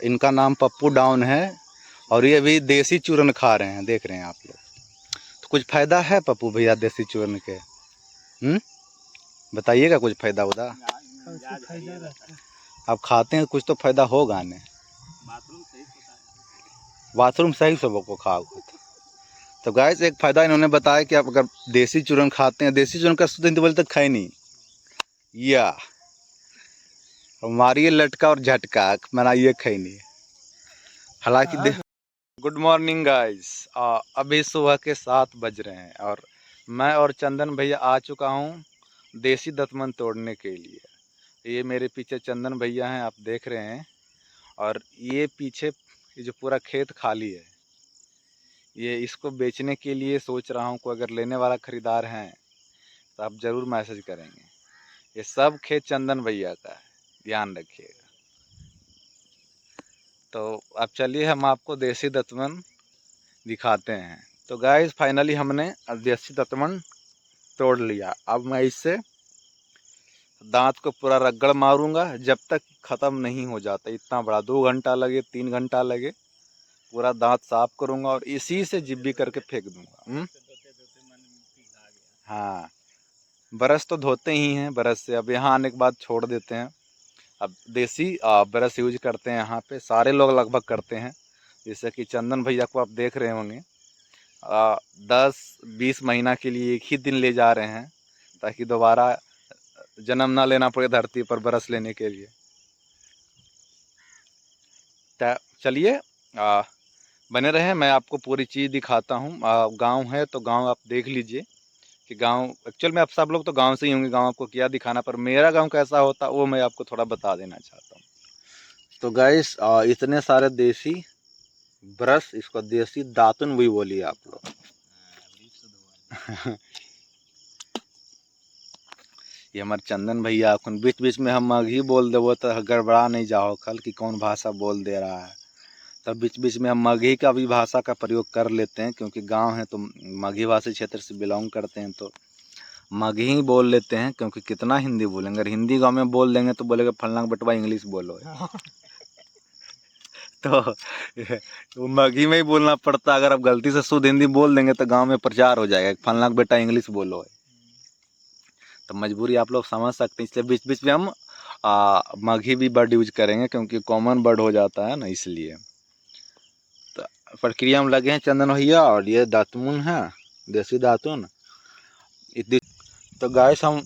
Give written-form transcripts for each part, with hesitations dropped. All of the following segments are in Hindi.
इनका नाम पप्पू डाउन है और ये भी देसी चूरन खा रहे हैं, देख रहे हैं आप लोग। तो कुछ फ़ायदा है पप्पू भैया देसी चूरन के? बताइएगा कुछ फ़ायदा होगा? आप खाते हैं कुछ तो फ़ायदा होगा नहीं। बाथरूम सही सबको खाओगे तो गाइस एक फ़ायदा इन्होंने बताया कि आप अगर देसी चूरन खाते हैं, देसी चूरन का शुद्ध हिंदी बोले तो खाए नहीं या मारिए लटका और झटका मेरा ये खाई नहीं। हालांकि गुड मॉर्निंग गाइस, अभी सुबह के 7 बज रहे हैं और मैं और चंदन भैया आ चुका हूँ देसी दतमन तोड़ने के लिए। ये मेरे पीछे चंदन भैया हैं, आप देख रहे हैं। और ये पीछे ये जो पूरा खेत खाली है, ये इसको बेचने के लिए सोच रहा हूँ। कोई अगर लेने वाला ख़रीदार हैं तो आप ज़रूर मैसेज करेंगे। ये सब खेत चंदन भैया का है, ध्यान रखिएगा। तो अब चलिए हम आपको देसी दतमन दिखाते हैं। तो गाइस फाइनली हमने देसी दतमन तोड़ लिया। अब मैं इससे दांत को पूरा रगड़ मारूंगा जब तक ख़त्म नहीं हो जाता। इतना बड़ा 2 घंटा लगे 3 घंटा लगे, पूरा दांत साफ करूंगा और इसी से जिब्बी करके फेंक दूंगा। हाँ, ब्रश तो धोते ही हैं ब्रश से। अब यहाँ आने के बाद छोड़ देते हैं। अब देसी ब्रश यूज करते हैं, यहाँ पे सारे लोग लगभग करते हैं। जैसे कि चंदन भैया को आप देख रहे होंगे, 10-20 महीना के लिए एक ही दिन ले जा रहे हैं ताकि दोबारा जन्म ना लेना पड़े धरती पर ब्रश लेने के लिए। चलिए बने रहें, मैं आपको पूरी चीज़ दिखाता हूँ। गांव है तो गांव आप देख लीजिए कि गांव एक्चुअल में आप सब लोग तो गांव से ही होंगे, गांव आपको क्या दिखाना, पर मेरा गांव कैसा होता वो मैं आपको थोड़ा बता देना चाहता हूँ। तो गाइस इतने सारे देसी ब्रश, इसको देसी दातुन भी बोलिए आप लोग। ये हमारे चंदन भैया बीच बीच में हम मगही बोल देवो तो गड़बड़ा नहीं जाओ कल कि कौन भाषा बोल दे रहा है। तब बीच बीच में हम मगही का भी भाषा का प्रयोग कर लेते हैं, क्योंकि गांव है तो मगही भाषी क्षेत्र से बिलोंग करते हैं तो मगही ही बोल लेते हैं। क्योंकि कितना हिंदी बोलेंगे, अगर हिंदी गाँव में बोल देंगे तो बोलेगा फलना बटवा इंग्लिश बोलो। तो मगही में ही बोलना पड़ता। अगर आप गलती से शुद्ध हिंदी बोल देंगे तो गांव में प्रचार हो जाएगा, फलना बेटा इंग्लिश बोलो। तो मजबूरी आप लोग समझ सकते हैं, इसलिए बीच बीच में हम मगही भी वर्ड यूज करेंगे क्योंकि कॉमन वर्ड हो जाता है ना, इसलिए। तो प्रक्रिया में लगे हैं चंदन भैया और ये दातुन है, देसी दातुन। तो गाइस हम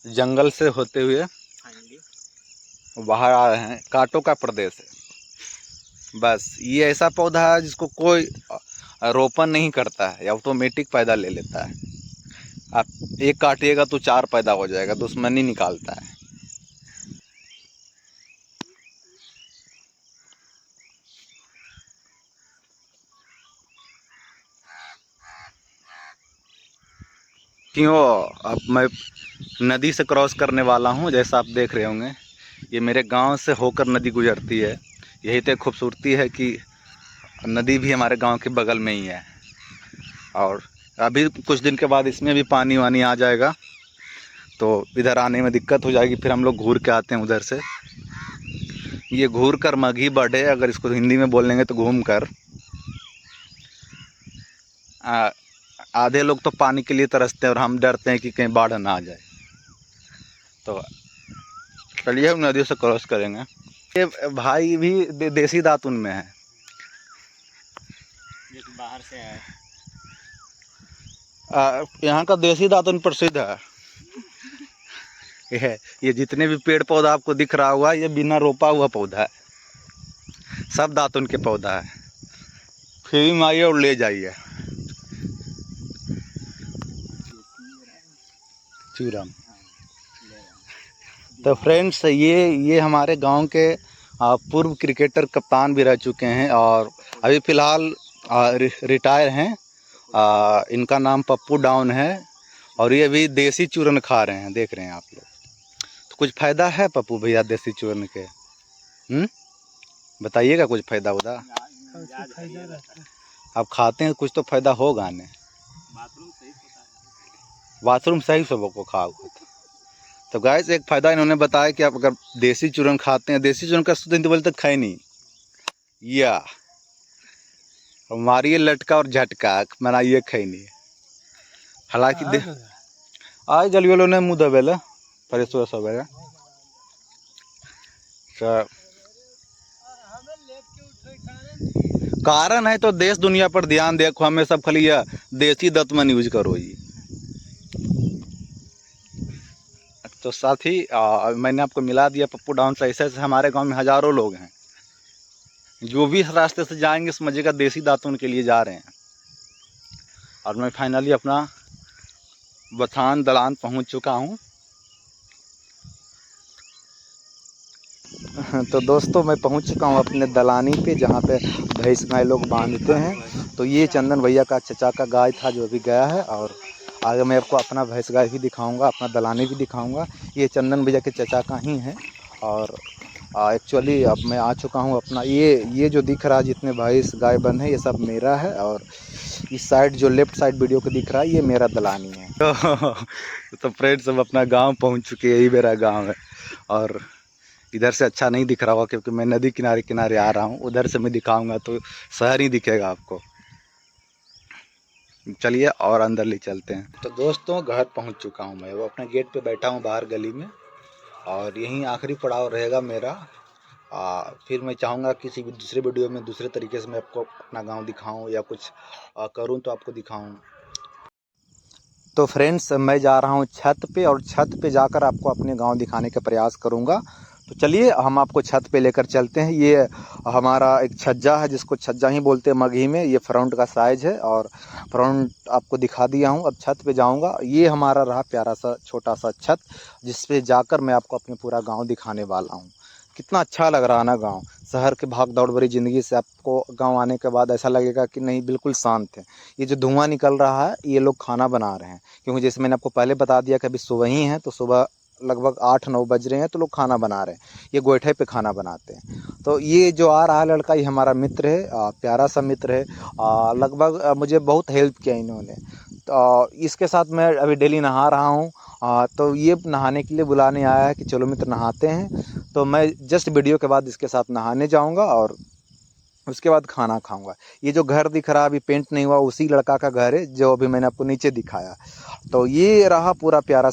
जंगल से होते हुए बाहर आ रहे हैं, कांटों का प्रदेश है। बस ये ऐसा पौधा है जिसको कोई रोपण नहीं करता है, ऑटोमेटिक पैदा ले लेता है। आप एक काटिएगा तो 4 पैदा हो जाएगा, दुश्मनी निकालता है। क्यों अब मैं नदी से क्रॉस करने वाला हूँ, जैसा आप देख रहे होंगे। ये मेरे गांव से होकर नदी गुजरती है। यही तो खूबसूरती है कि नदी भी हमारे गांव के बगल में ही है। और अभी कुछ दिन के बाद इसमें भी पानी वानी आ जाएगा तो इधर आने में दिक्कत हो जाएगी, फिर हम लोग घूर के आते हैं उधर से। ये घूर कर मगही बर्ड है, अगर इसको हिंदी में बोलेंगे तो घूम कर। आधे लोग तो पानी के लिए तरसते हैं और हम डरते हैं कि कहीं बाढ़ ना आ जाए। तो चलिए हम नदी से क्रॉस करेंगे। ये भाई भी देसी दातुन में है, बाहर से है। यहाँ का देसी दातुन प्रसिद्ध है। ये जितने भी पेड़ पौधा आपको दिख रहा हुआ, ये बिना रोपा हुआ पौधा है, सब दातुन के पौधा है। फ्री में आइए और ले जाइए। चूरम। तो फ्रेंड्स ये हमारे गांव के पूर्व क्रिकेटर कप्तान भी रह चुके हैं और अभी फ़िलहाल रिटायर हैं। इनका नाम पप्पू डाउन है और ये भी देसी चूरन खा रहे हैं, देख रहे हैं आप लोग। तो कुछ फ़ायदा है पप्पू भैया देसी चूरन के? बताइएगा कुछ फ़ायदा होगा? आप खाते हैं कुछ तो फ़ायदा होगा नहीं। बाथरूम सही सबको खाओगे तो गाइस एक फ़ायदा इन्होंने बताया कि आप अगर देसी चूरन खाते हैं, देसी चूरन का दिन बोले तक खाए नहीं या मारिए लटका और झटका मनाइए खाई नहीं। हालांकि दे आज गलियों ने मुँह दबेला फ्रेश सब है कारण है तो देश दुनिया पर ध्यान देखो, हमें सब खाली देसी दत्तमन यूज करो जी। तो साथ ही मैंने आपको मिला दिया पप्पू डाउन से। ऐसे ऐसे हमारे गांव में हजारों लोग हैं जो भी इस रास्ते से जाएंगे इस मजे का देसी दातुन के लिए जा रहे हैं। और मैं फाइनली अपना बथान दलान पहुंच चुका हूं। तो दोस्तों मैं पहुंच चुका हूं अपने दलानी पे जहां पे भैंस गाय लोग बांधते हैं। तो ये चंदन भैया का चचा का गाय था जो अभी गया है, और आगे मैं आपको अपना भैंस गाय भी दिखाऊंगा, अपना दलानी भी दिखाऊंगा। ये चंदन भैया के चचा का ही है। और एक्चुअली अब मैं आ चुका हूँ अपना ये जो दिख रहा है जितने भैंस गाय बंद है ये सब मेरा है। और इस साइड जो लेफ्ट साइड वीडियो को दिख रहा है ये मेरा दलानी है। तो फ्रेंड्स हम अपना गांव पहुंच चुके हैं, यही मेरा गांव है। और इधर से अच्छा नहीं दिख रहा होगा क्योंकि मैं नदी किनारे किनारे आ रहा हूँ। उधर से मैं दिखाऊंगा तो शहर ही दिखेगा आपको। चलिए और अंदर ले चलते हैं। तो दोस्तों घर पहुंच चुका हूं मैं, वो अपने गेट पे बैठा हूं बाहर गली में, और यहीं आखिरी पड़ाव रहेगा मेरा। फिर मैं चाहूँगा किसी भी दूसरे वीडियो में दूसरे तरीके से मैं आपको अपना गांव दिखाऊं या कुछ करूं तो आपको दिखाऊं। तो फ्रेंड्स मैं जा रहा हूं छत पे, और छत पे जाकर आपको अपने गांव दिखाने का प्रयास करूंगा। तो चलिए हम आपको छत पे लेकर चलते हैं। ये हमारा एक छज्जा है जिसको छज्जा ही बोलते हैं मगही में। ये फ्रंट का साइज है और फ्रंट आपको दिखा दिया हूँ। अब छत पे जाऊँगा। ये हमारा रहा प्यारा सा छोटा सा छत जिस पे जाकर मैं आपको अपने पूरा गाँव दिखाने वाला हूँ। कितना अच्छा लग रहा है ना गाँव। शहर के भाग दौड़ भरी ज़िंदगी से आपको गांव आने के बाद ऐसा लगेगा कि नहीं बिल्कुल शांत है। ये जो धुआं निकल रहा है ये लोग खाना बना रहे हैं, क्योंकि जैसे मैंने आपको पहले बता दिया कि अभी सुबह ही है, तो सुबह लगभग 8-9 बज रहे हैं तो लोग खाना बना रहे हैं। ये गोइठे पे खाना बनाते हैं। तो ये जो आ रहा है लड़का ये हमारा मित्र है, प्यारा सा मित्र है। लगभग मुझे बहुत हेल्प किया इन्होंने। तो इसके साथ मैं अभी डेली नहा रहा हूँ। तो ये नहाने के लिए बुलाने आया है कि चलो मित्र नहाते हैं। तो मैं जस्ट वीडियो के बाद इसके साथ नहाने जाऊंगा और उसके बाद खाना खाऊंगा। ये जो घर दिख रहा है अभी पेंट नहीं हुआ, उसी लड़का का घर है जो अभी मैंने आपको नीचे दिखाया। तो ये रहा पूरा प्यारा